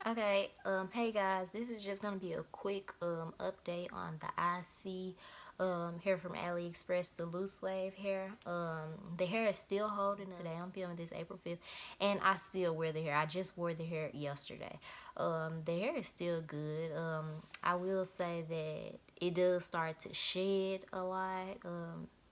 Okay, hey guys, this is just gonna be a quick update on the ISee hair from Aliexpress, the loose wave hair. The hair is still holding up. Today. I'm filming this April 5th, and I still wear the hair. I just wore the hair yesterday. The hair is still good. I will say that it does start to shed a lot.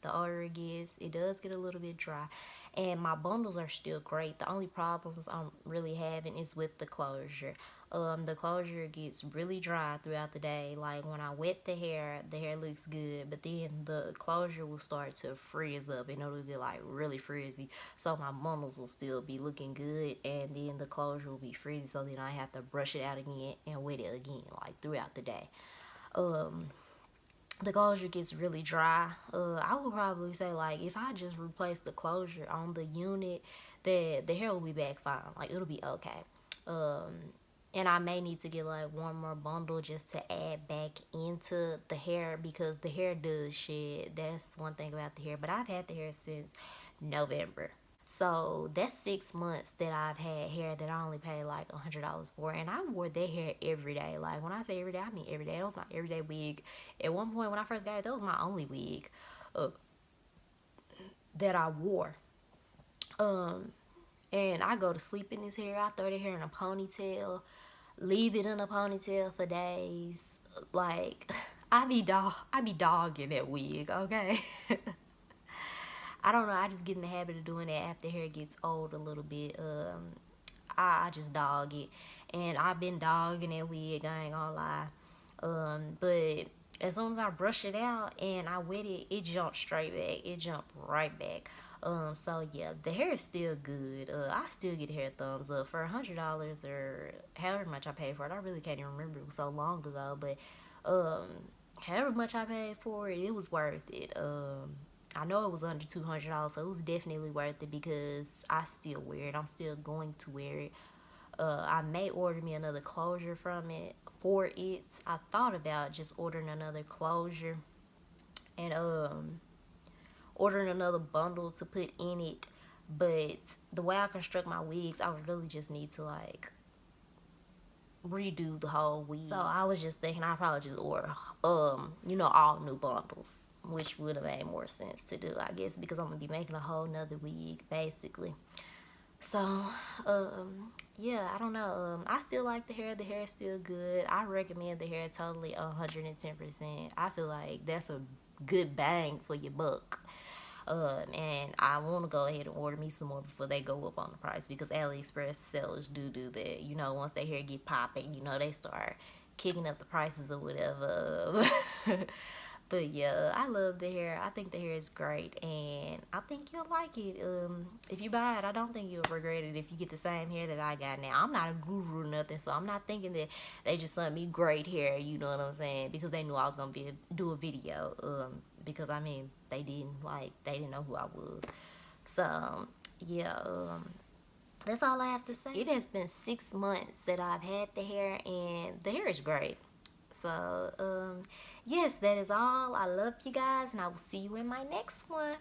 The older it gets, it does get a little bit dry, and my bundles are still great. The only problems I'm really having is with the closure. The closure gets really dry throughout the day. Like when I wet the hair looks good, but then the closure will start to frizz up and it'll get like really frizzy. So my bundles will still be looking good, and then the closure will be frizzy. So then I have to brush it out again and wet it again, like throughout the day. The closure gets really dry. I would probably say, like, if I just replace the closure on the unit, that the hair will be back fine. Like, it'll be okay. And I may need to get like one more bundle just to add back into the hair, because the hair does shed. That's one thing about the hair. But I've had the hair since November. So that's 6 months that I've had hair that I only paid like $100 for, and I wore that hair every day. Like when I say every day, I mean every day. That was my everyday wig. At one point when I first got it, that was my only wig that I wore. And I go to sleep in this hair. I throw the hair in a ponytail, leave it in a ponytail for days. Like I be dogging that wig, okay? I don't know. I just get in the habit of doing that after hair gets old a little bit. I just dog it, and I've been dogging that wig. I ain't gonna lie. But as soon as I brush it out and I wet it, it jumps straight back. It jumped right back. So yeah, the hair is still good. I still get hair thumbs up for $100 or however much I paid for it. I really can't even remember. It was so long ago, but however much I paid for it, it was worth it. I know it was under $200, so it was definitely worth it because I still wear it. I'm still going to wear it. I may order me another closure from it for it. I thought about just ordering another closure and ordering another bundle to put in it. But the way I construct my wigs, I would really just need to like redo the whole wig. So I was just thinking I'd probably just order all new bundles, which would have made more sense to do, I guess, because I'm gonna be making a whole nother wig basically. So yeah, I don't know. I still like the hair. The hair is still good. I recommend the hair totally 110%. I feel like that's a good bang for your buck. And I want to go ahead and order me some more before they go up on the price, because AliExpress sellers do that. You know, once their hair get popping, they start kicking up the prices or whatever. But yeah, I love the hair. I think the hair is great, and I think you'll like it. If you buy it, I don't think you'll regret it if you get the same hair that I got now. I'm not a guru or nothing, so I'm not thinking that they just sent me great hair, you know what I'm saying, because they knew I was gonna do a video. Because I mean, they didn't know who I was. So yeah, that's all I have to say. It has been 6 months that I've had the hair, and the hair is great. So yes, that is all. I love you guys, and I will see you in my next one.